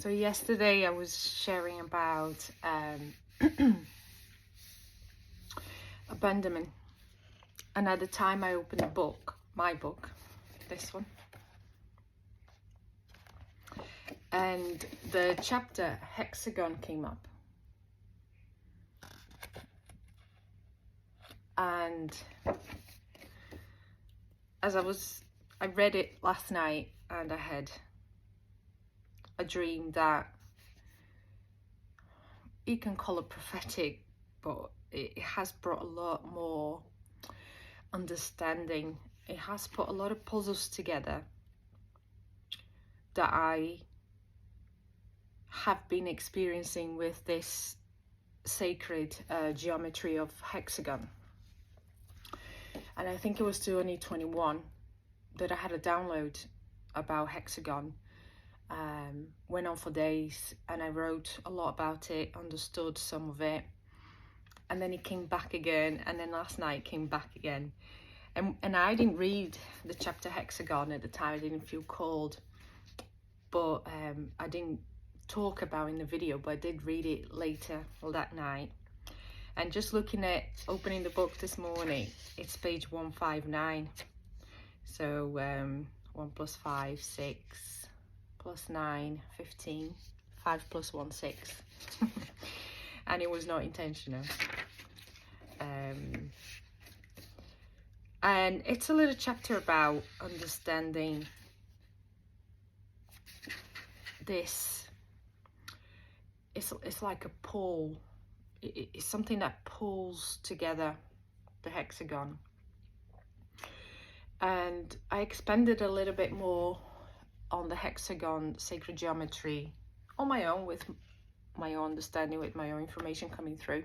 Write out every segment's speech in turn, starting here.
So yesterday I was sharing about abandonment, and at the time I opened the book, my book, this one, and the chapter Hexagon came up, and as I read it last night, and I had a dream that you can call it prophetic, but it has brought a lot more understanding. It has put a lot of puzzles together that I have been experiencing with this sacred geometry of hexagon. And I think it was 2021 that I had a download about hexagon. Went on for days and I wrote a lot about it, understood some of it, and then it came back again, and then last night it came back again. And I didn't read the chapter Hexagon at the time. I didn't feel called, but I didn't talk about in the video, but I did read it later that night. And just looking at opening the book this morning, it's page 159. So 1 plus 5, 6. Plus 9, 15, 5 plus 1, 6. And it was not intentional. And it's a little chapter about understanding this. It's like a pull. It's something that pulls together the hexagon. And I expanded a little bit more on the hexagon sacred geometry on my own, with my own understanding, with my own information coming through.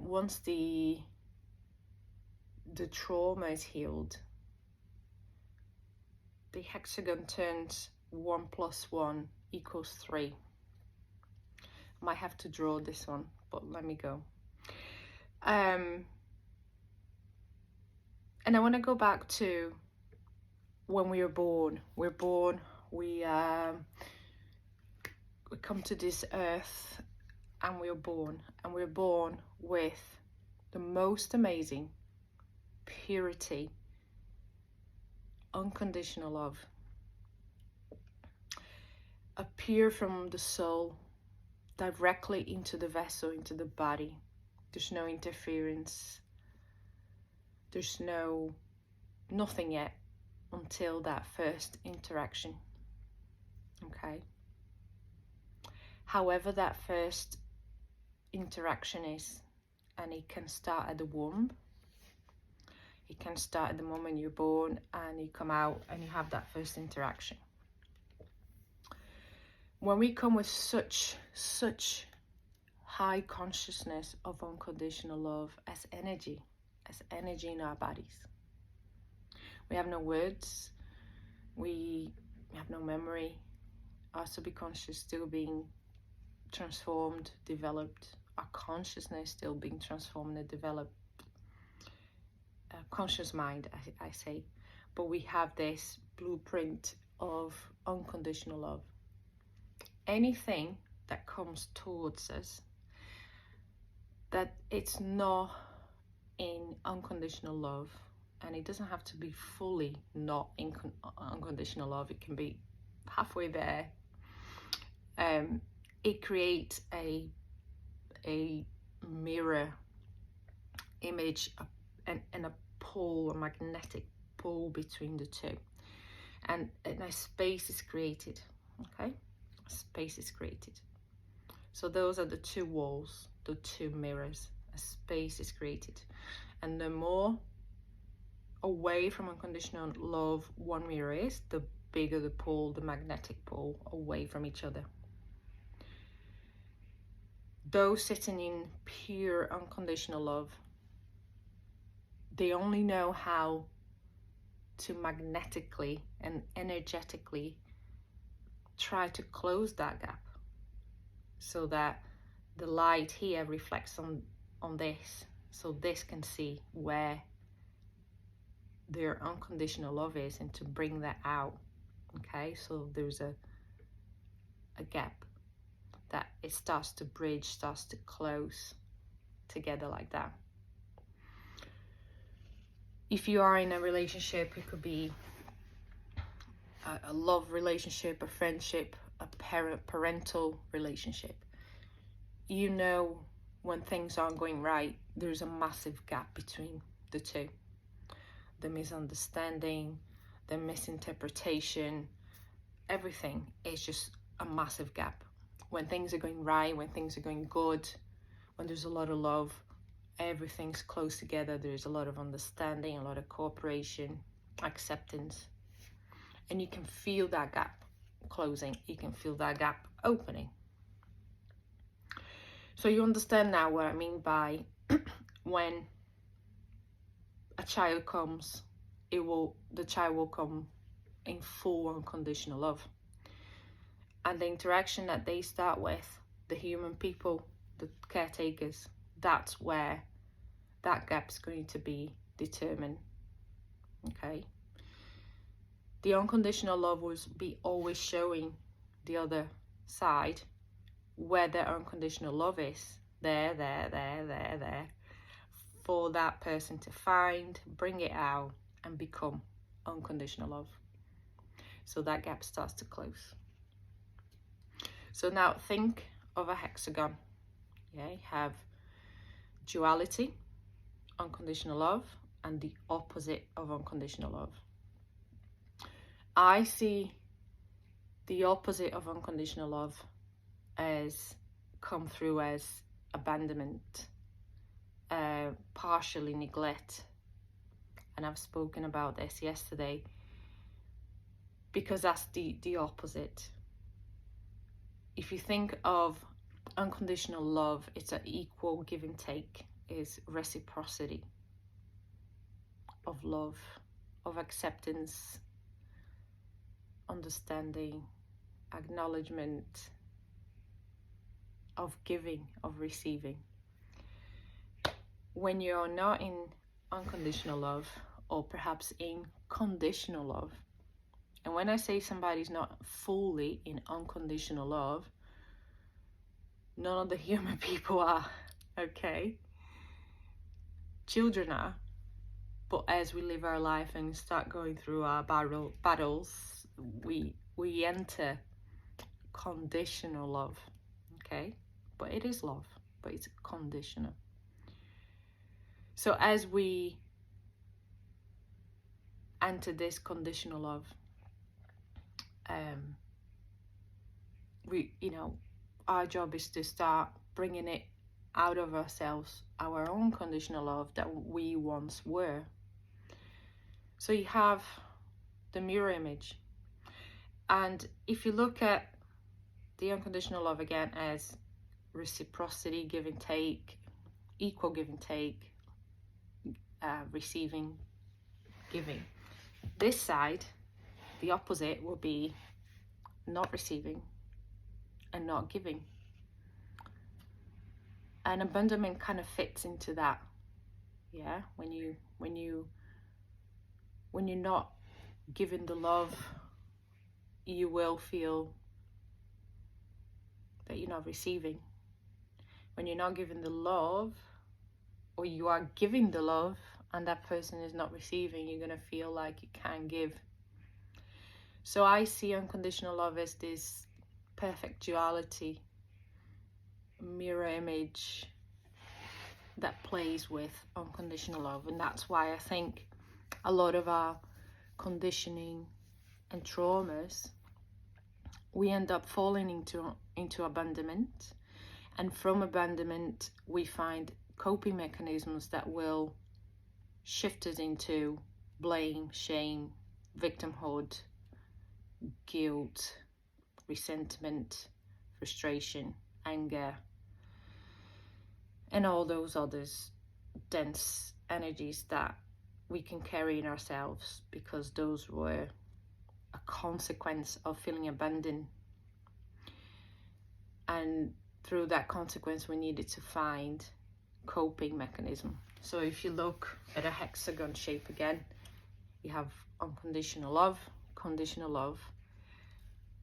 Once the trauma is healed, the hexagon turns 1 plus 1 equals 3. I might have to draw this one, but let me go. And I want to go back to when we are born. We come to this earth and we're born with the most amazing purity, unconditional love, appear from the soul directly into the vessel, into the body. There's no interference, there's nothing yet until that first interaction. Okay, however that first interaction is, and it can start at the womb, it can start at the moment you're born and you come out and you have that first interaction. When we come with such high consciousness of unconditional love as energy in our bodies, we have no words, we have no memory. Our subconscious still being transformed, developed. Our consciousness still being transformed and developed. Conscious mind, I say. But we have this blueprint of unconditional love. Anything that comes towards us, that it's not in unconditional love, and it doesn't have to be fully not in unconditional love, it can be halfway there. It creates a mirror image and a pull, a magnetic pull between the two, and a space is created. Okay, a space is created. So those are the two walls, the two mirrors. A space is created, and the more away from unconditional love one mirror is, the bigger the pull, the magnetic pull away from each other. Those sitting in pure unconditional love, they only know how to magnetically and energetically try to close that gap, so that the light here reflects on this, so this can see where their unconditional love is, and to bring that out. Okay, so there's a gap that it starts to bridge, starts to close together like that. If you are in a relationship, it could be a love relationship, a friendship, a parental relationship. You know, when things aren't going right, there's a massive gap between the two. The misunderstanding, the misinterpretation, everything is just a massive gap. When things are going right, when things are going good, when there's a lot of love, everything's close together. There's a lot of understanding, a lot of cooperation, acceptance. And you can feel that gap closing. You can feel that gap opening. So you understand now what I mean by when a child comes, the child will come in full unconditional love. And the interaction that they start with, the human people, the caretakers, that's where that gap's going to be determined. Okay? The unconditional love will be always showing the other side where their unconditional love is. There, for that person to find, bring it out, and become unconditional love. So that gap starts to close. So now think of a hexagon. Yeah, you have duality, unconditional love, and the opposite of unconditional love. I see the opposite of unconditional love as come through as abandonment, partially neglect. And I've spoken about this yesterday because that's the opposite. If you think of unconditional love, it's an equal give and take, is reciprocity of love, of acceptance, understanding, acknowledgement, of giving, of receiving. When you're not in unconditional love, or perhaps in conditional love, and when I say somebody's not fully in unconditional love, none of the human people are, okay? Children are, but as we live our life and start going through our battles, we enter conditional love, okay? But it is love, but it's conditional. So as we enter this conditional love, our job is to start bringing it out of ourselves, our own conditional love that we once were. So you have the mirror image. And if you look at the unconditional love again as reciprocity, give and take, equal give and take, receiving, giving. This side, the opposite, will be not receiving and not giving. And abandonment kind of fits into that. Yeah, when you're not giving the love, you will feel that you're not receiving. When you're not giving the love, or you are giving the love and that person is not receiving, you're gonna feel like you can't give. So I see unconditional love as this perfect duality, mirror image that plays with unconditional love. And that's why I think a lot of our conditioning and traumas, we end up falling into abandonment, and from abandonment we find coping mechanisms that will shift us into blame, shame, victimhood, guilt, resentment, frustration, anger, and all those others dense energies that we can carry in ourselves, because those were a consequence of feeling abandoned. And through that consequence, we needed to find coping mechanism. So if you look at a hexagon shape again, you have unconditional love, conditional love.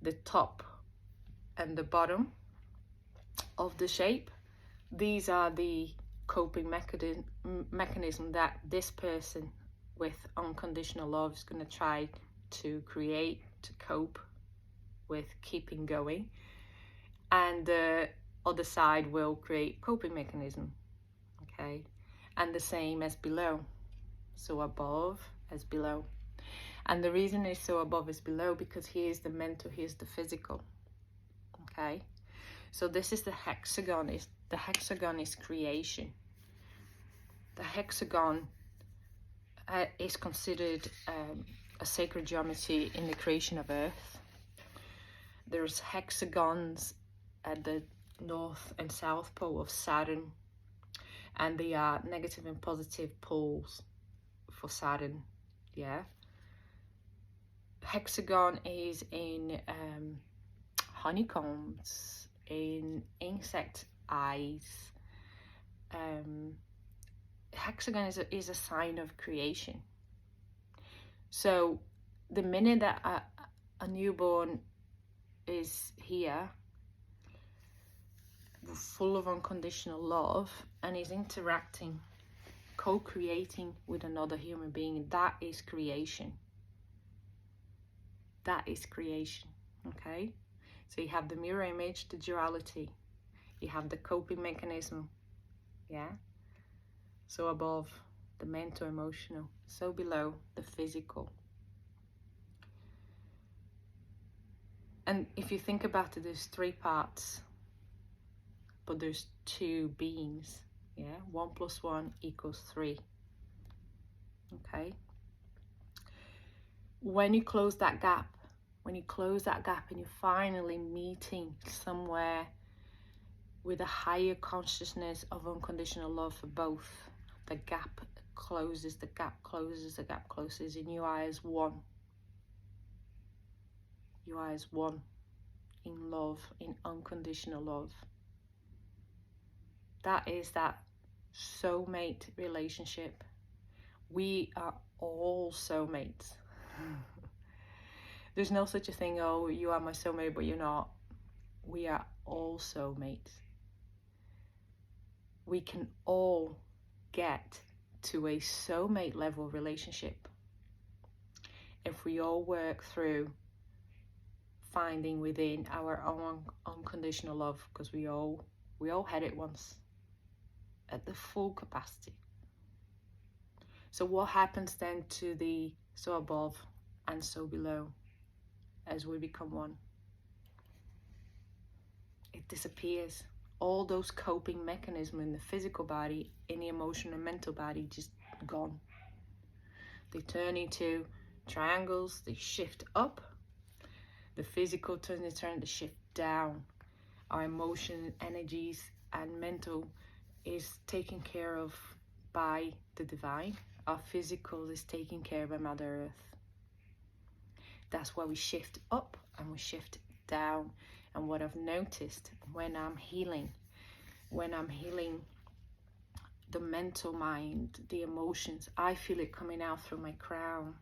The top and the bottom of the shape. These are the coping mechanism that this person with unconditional love is going to try to create to cope with keeping going, and the other side will create coping mechanism. Okay, and the same as below, so above as below. And the reason it's so above as below, because here's the mental, here's the physical. Okay, so this is the hexagon. The hexagon is creation. The hexagon is considered a sacred geometry in the creation of Earth. There's hexagons at the north and south pole of Saturn, and they are negative and positive poles for Saturn. Yeah. Hexagon is in honeycombs, in insect eyes. Hexagon is a sign of creation. So the minute that a newborn is here, full of unconditional love, and is interacting, co-creating with another human being, that is creation. That is creation. Okay, so you have the mirror image, the duality, you have the coping mechanism. Yeah, so above the mental, emotional, so below the physical. And if you think about it, there's 3 parts, but there's 2 beings. Yeah, 1 + 1 = 3. Okay, when you close that gap, and you're finally meeting somewhere with a higher consciousness of unconditional love for both, the gap closes, the gap closes, the gap closes, and you are as one. You are as one in love, in unconditional love. That is that soulmate relationship. We are all soulmates. There's no such a thing, oh, you are my soulmate, but you're not. We are all soulmates. We can all get to a soulmate level relationship if we all work through finding within our own unconditional love, because we all had it once at the full capacity. So what happens then to the so above and so below as we become one? It disappears. All those coping mechanisms in the physical body, in the emotional and mental body, just gone. They turn into triangles, they shift up. The physical turns to shift down. Our emotion, energies, and mental is taken care of by the divine. Our physical is taken care of by Mother Earth. That's why we shift up and we shift down. And what I've noticed when I'm healing the mental mind, the emotions, I feel it coming out through my crown.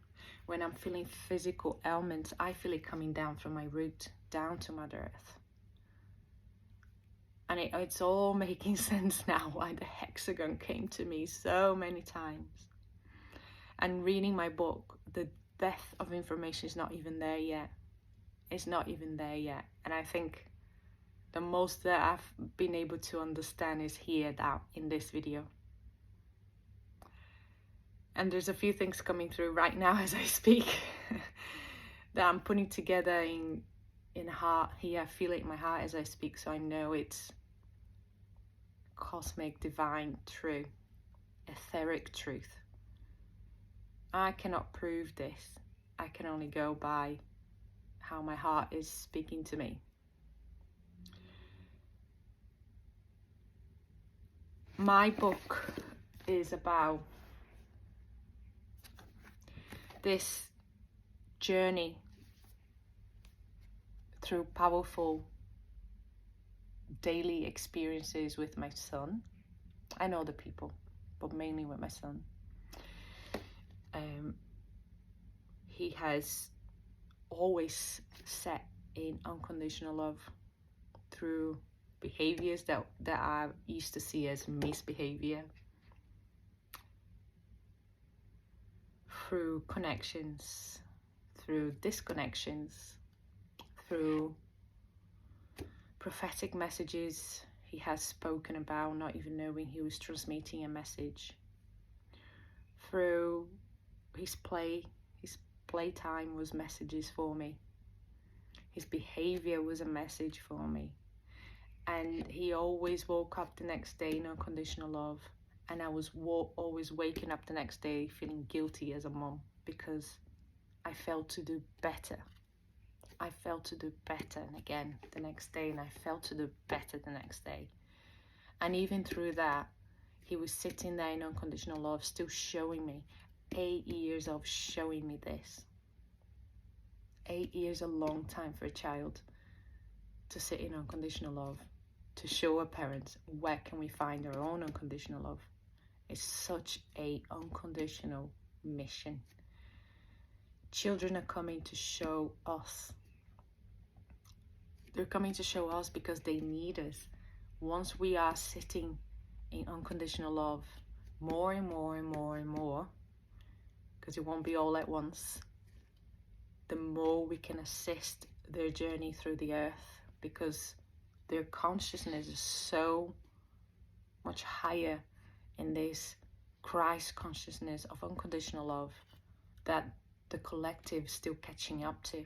When I'm feeling physical ailments, I feel it coming down from my root, down to Mother Earth. And it's all making sense now why the hexagon came to me so many times. And reading my book, the depth of information is not even there yet. It's not even there yet. And I think the most that I've been able to understand is here now in this video. And there's a few things coming through right now as I speak that I'm putting together in heart here. I feel it in my heart as I speak, so I know it's cosmic, divine, true, etheric truth. I cannot prove this. I can only go by how my heart is speaking to me. My book is about this journey through powerful daily experiences with my son and other people, but mainly with my son. He has always set in unconditional love. through behaviors that I used to see as misbehavior, through connections, through disconnections, through prophetic messages he has spoken about, not even knowing he was transmitting a message, through his playtime was messages for me. His behavior was a message for me. And he always woke up the next day in unconditional love. And I was always waking up the next day feeling guilty as a mom, because I felt to do better. I felt to do better, and again the next day, and I felt to do better the next day. And even through that, he was sitting there in unconditional love, still showing me. 8 years of showing me this. 8 years, a long time for a child to sit in unconditional love, to show our parents where can we find our own unconditional love. It's such a unconditional mission. Children are coming to show us. They're coming to show us because they need us. Once we are sitting in unconditional love more and more and more and more, because it won't be all at once, the more we can assist their journey through the earth, because their consciousness is so much higher in this Christ consciousness of unconditional love that the collective is still catching up to.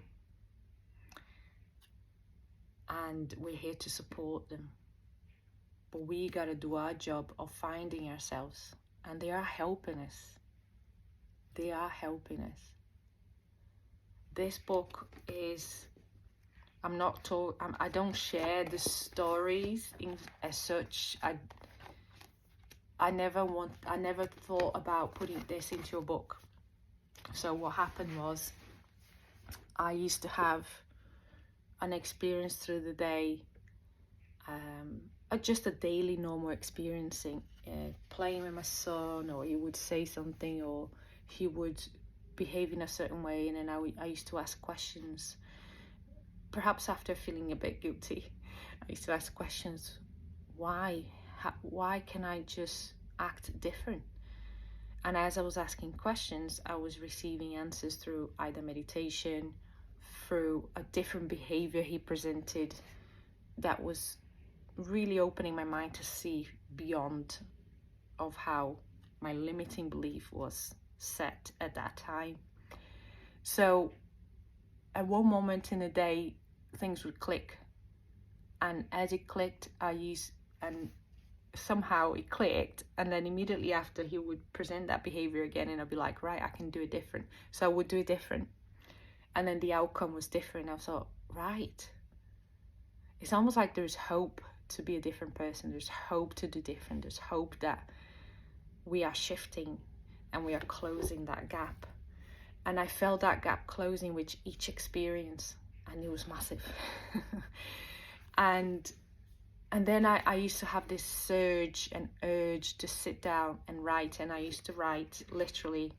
And we're here to support them. But we got to do our job of finding ourselves. And they are helping us. They are helping us. This book is, I don't share the stories as such. I never thought about putting this into a book. So what happened was, I used to have an experience through the day, just a daily normal experiencing, playing with my son, or he would say something, or he would behave in a certain way, and then I used to ask questions, perhaps after feeling a bit guilty. I used to ask questions, why can I just act different? And as I was asking questions, I was receiving answers through either meditation, through a different behavior he presented that was really opening my mind to see beyond of how my limiting belief was set at that time. So at one moment in the day, things would click, and as it clicked, somehow it clicked, and then immediately after he would present that behavior again, and I'd be like, right, I can do it different. So I would do it different, and then the outcome was different. I thought, right, it's almost like there's hope to be a different person. There's hope to do different. There's hope that we are shifting and we are closing that gap. And I felt that gap closing with each experience, and it was massive. And then I used to have this surge and urge to sit down and write, and I used to write literally.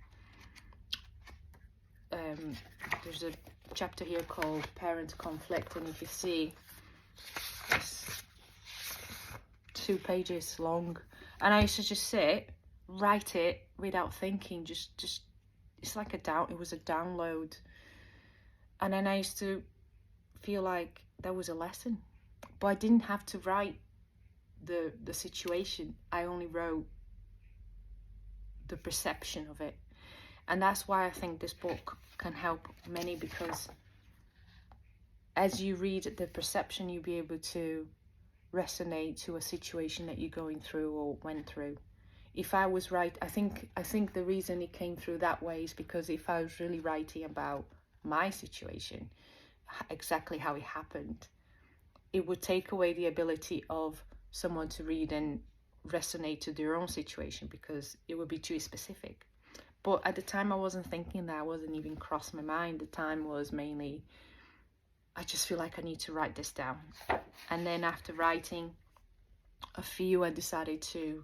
There's a chapter here called Parent Conflict, and if you see, it's 2 pages long, and I used to just sit, write it without thinking, just it's like it was a download. And then I used to feel like that was a lesson, but I didn't have to write the situation. I only wrote the perception of it. And that's why I think this book can help many, because as you read the perception, you'll be able to resonate to a situation that you're going through or went through. If I was right, I think the reason it came through that way is because if I was really writing about my situation, exactly how it happened, it would take away the ability of someone to read and resonate to their own situation, because it would be too specific. But at the time, I wasn't thinking that. I wasn't even crossed my mind. The time was mainly, I just feel like I need to write this down. And then after writing a few, I decided to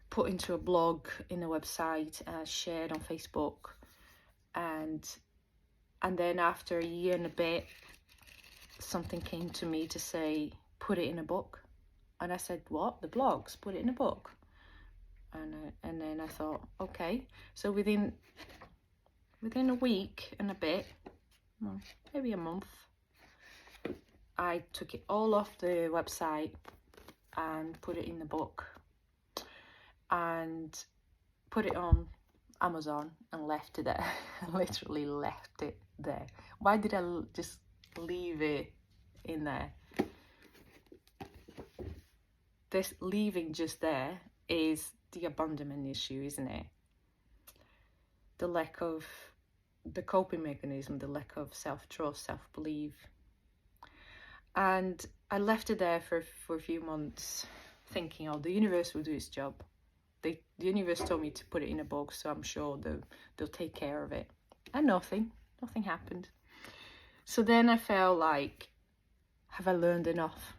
put into a blog, in a website, shared on Facebook. And then after a year and a bit, something came to me to say, put it in a book. And I said, what? The blogs? Put it in a book. And then I thought, okay. So within a week and a bit, well, maybe a month, I took it all off the website and put it in the book and put it on Amazon and left it there. Literally left it there. Why did I just leave it in there? This leaving just there is the abandonment issue, isn't it? The lack of the coping mechanism, the lack of self-trust, self-belief. And I left it there for a few months thinking, oh, the universe will do its job. The universe told me to put it in a box, so I'm sure they'll take care of it. And nothing happened. So then I felt like, have I learned enough?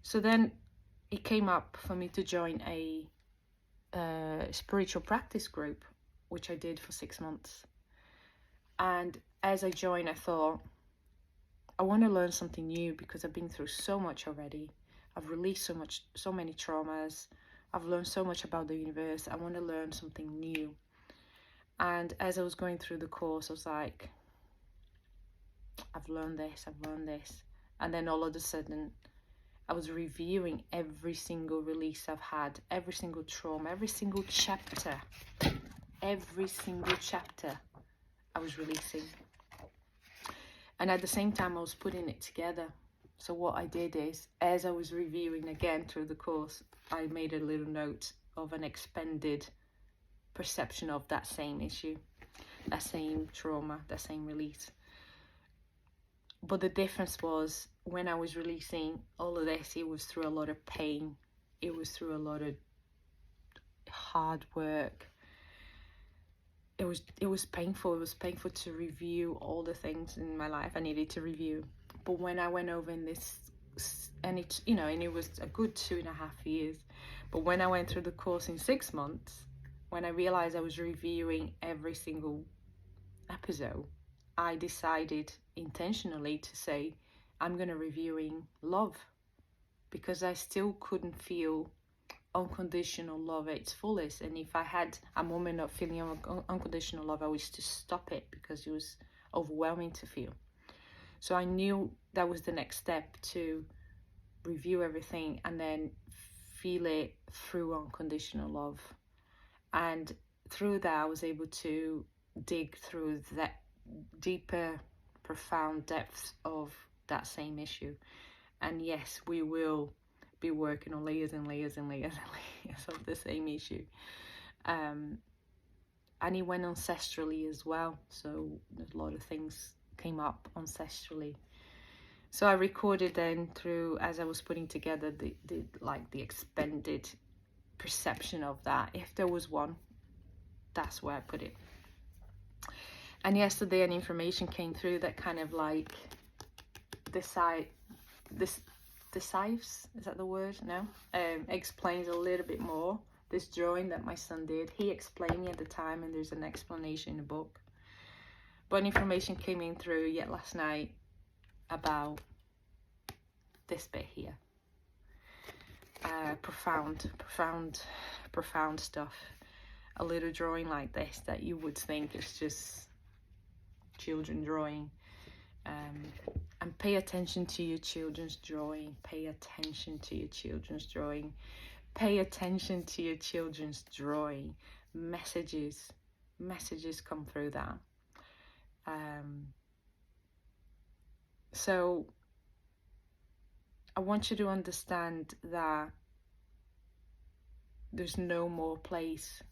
So then it came up for me to join a spiritual practice group, which I did for 6 months. And as I joined, I thought, I want to learn something new because I've been through so much already. I've released so many traumas. I've learned so much about the universe. I want to learn something new. And as I was going through the course, I was like, I've learned this. And then all of a sudden, I was reviewing every single release I've had, every single trauma, every single chapter I was releasing. And at the same time, I was putting it together. So what I did is, as I was reviewing again through the course, I made a little note of an expanded perception of that same issue, that same trauma, that same release. But the difference was, when I was releasing all of this, it was through a lot of pain. It was through a lot of hard work. It was painful. It was painful to review all the things in my life I needed to review. But when I went over in this, and it was a good 2.5 years. But when I went through the course in 6 months, when I realized I was reviewing every single episode, I decided intentionally to say, I'm going to reviewing love, because I still couldn't feel unconditional love at its fullest. And if I had a moment of feeling unconditional love, I used to stop it because it was overwhelming to feel. So I knew that was the next step, to review everything and then feel it through unconditional love. And through that, I was able to dig through that deeper, profound depths of that same issue. And yes, we will be working on layers and layers and layers and layers of the same issue. And it went ancestrally as well. So a lot of things came up ancestrally. So I recorded then through, as I was putting together the expanded perception of that. If there was one, that's where I put it. And yesterday an information came through that kind of like decides, is that the word? No? Explains a little bit more this drawing that my son did. He explained me at the time, and there's an explanation in the book. But information came in through yet last night about this bit here. Profound stuff. A little drawing like this that you would think is just children drawing. And pay attention to your children's drawing. Pay attention to your children's drawing. Pay attention to your children's drawing. Messages come through that. So I want you to understand that there's no more place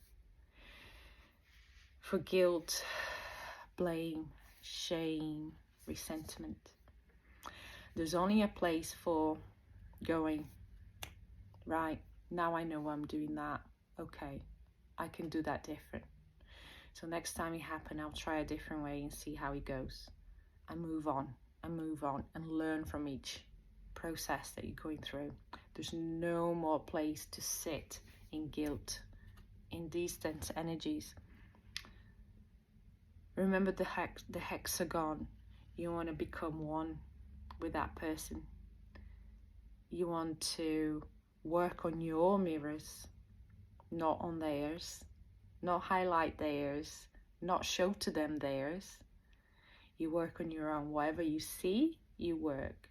for guilt, blame, shame, resentment. There's only a place for going, right, now I know I'm doing that. Okay, I can do that different. So next time it happens, I'll try a different way and see how it goes. And move on and learn from each process that you're going through. There's no more place to sit in guilt, in these dense energies. Remember the hexagon. You want to become one with that person. you want to work on your mirrors, not on theirs, not highlight theirs, not show to them theirs. You work on your own. Whatever you see, you work.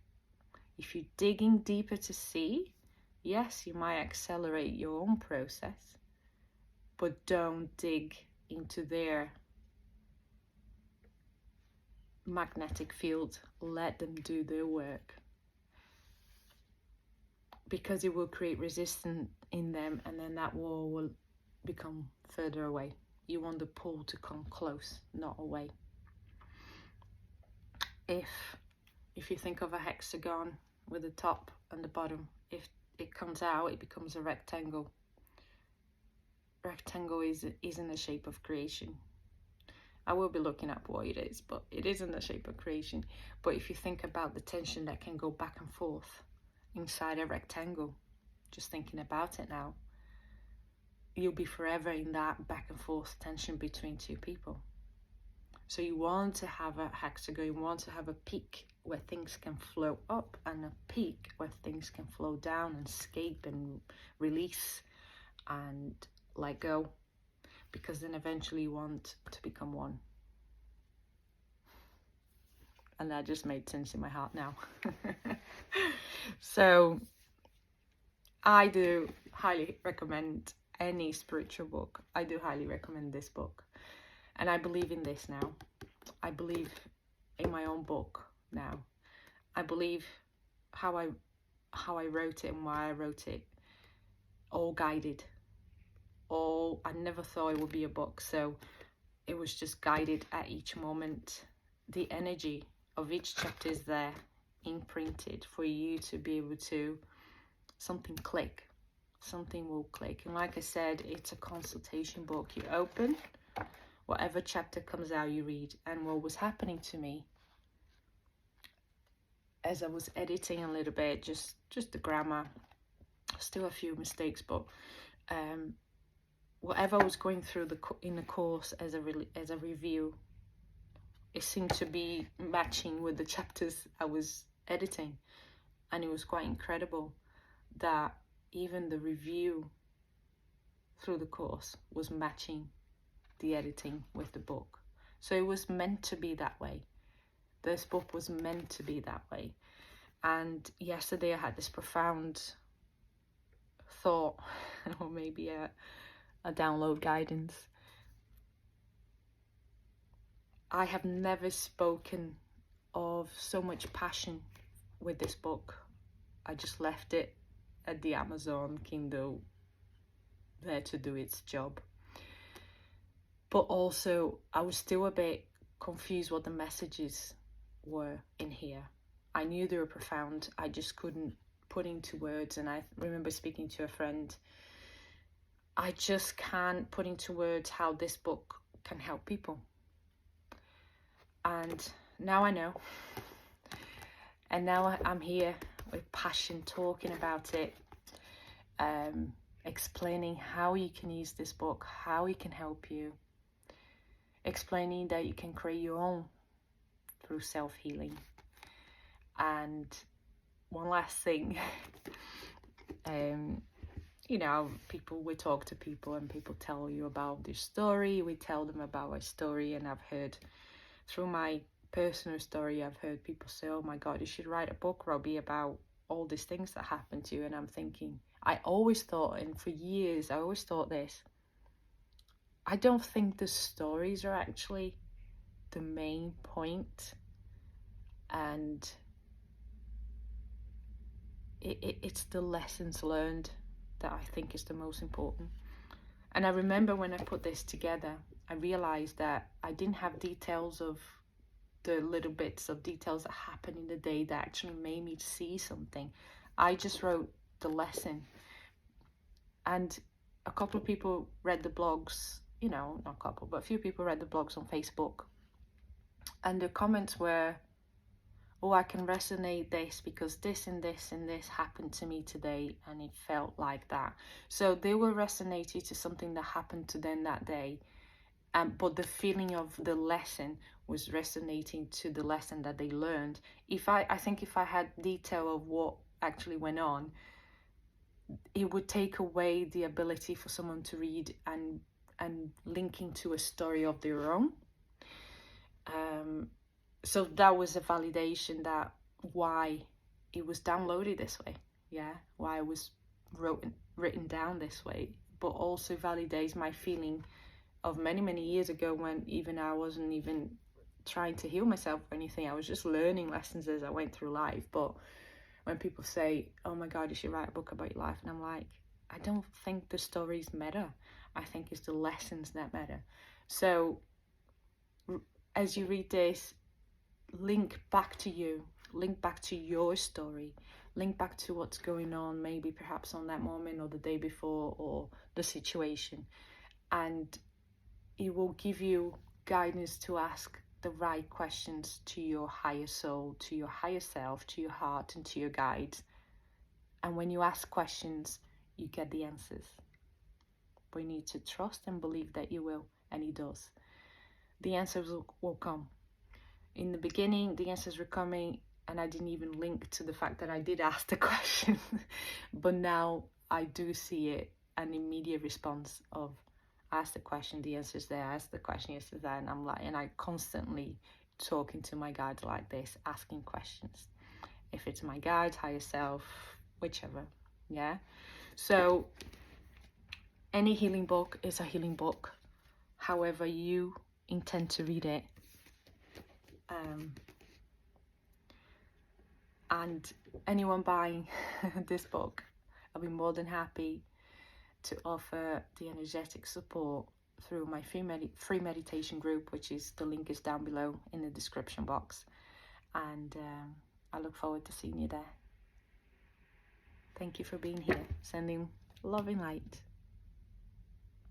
If you're digging deeper to see, yes, you might accelerate your own process, but don't dig into their magnetic field. Let them do their work, because it will create resistance in them, and then that wall will become further away. You want the pull to come close, not away. If you think of a hexagon with the top and the bottom, if it comes out, it becomes a rectangle. Rectangle is in the shape of creation. I will be looking up what it is, but it is in the shape of creation. But if you think about the tension that can go back and forth inside a rectangle, just thinking about it now, you'll be forever in that back and forth tension between two people. So you want to have a hexagon, you want to have a peak where things can flow up, and a peak where things can flow down and escape and release and let go, because then eventually you want to become one. And that just made sense in my heart now. So I do highly recommend any spiritual book. I do highly recommend this book. And I believe in this now. I believe in my own book now. I believe how I wrote it and why I wrote it. All guided. I never thought it would be a book, so it was just guided at each moment. The energy of each chapter is there, imprinted, for you to be able to, something will click. And like I said, it's a consultation book. You open, whatever chapter comes out, you read. And what was happening to me as I was editing a little bit, just the grammar, still a few mistakes, but whatever I was going through in the course as a review, it seemed to be matching with the chapters I was editing. And it was quite incredible that even the review through the course was matching the editing with the book. So it was meant to be that way. This book was meant to be that way. And yesterday I had this profound thought, or maybe a download guidance. I have never spoken of so much passion with this book. I just left it at the Amazon Kindle there to do its job. But also I was still a bit confused what the messages were in here. I knew they were profound. I just couldn't put into words. And I remember speaking to a friend. I just can't put into words how this book can help people. And now I know. And now I'm here with passion, talking about it, explaining how you can use this book, how it can help you, explaining that you can create your own through self-healing. And one last thing, we talk to people and people tell you about their story. We tell them about our story, and I've heard through my personal story, I've heard people say, oh my God, you should write a book, Robbie, about all these things that happened to you. And I'm thinking, I always thought, and for years, I always thought this, I don't think the stories are actually the main point. And it's the lessons learned that I think is the most important. And I remember when I put this together, I realized that I didn't have details of the little bits of details that happened in the day that actually made me see something. I just wrote the lesson. And a couple of people read the blogs, not a couple, but a few people read the blogs on Facebook. And the comments were, oh, I can resonate this because this and this and this happened to me today and it felt like that. So they were resonating to something that happened to them that day. But the feeling of the lesson was resonating to the lesson that they learned. I think if I had detail of what actually went on, it would take away the ability for someone to read and link into a story of their own. So that was a validation that why it was downloaded this way, why it was written down this way, but also validates my feeling of many years ago, when even I wasn't even trying to heal myself or anything. I was just learning lessons as I went through life. But when people say, oh my God, you should write a book about your life, and I'm like, I don't think the stories matter. I think it's the lessons that matter. So as you read this, link back to you, link back to your story, link back to what's going on, maybe perhaps on that moment or the day before or the situation, and it will give you guidance to ask the right questions to your higher soul, to your higher self, to your heart, and to your guides. And when you ask questions, you get the answers. But you need to trust and believe that you will, and it does. The answers will come. In the beginning, the answers were coming, and I didn't even link to the fact that I did ask the question. But now I do see it, an immediate response of, ask the question, the answer's there, ask the question, the answer's there. And I'm like, and I constantly talking to my guides like this, asking questions. If it's my guide, higher self, whichever, So any healing book is a healing book, however you intend to read it. And anyone buying this book, I'll be more than happy to offer the energetic support through my free meditation group, which is, the link is down below in the description box. And I look forward to seeing you there. Thank you for being here. Sending love and light.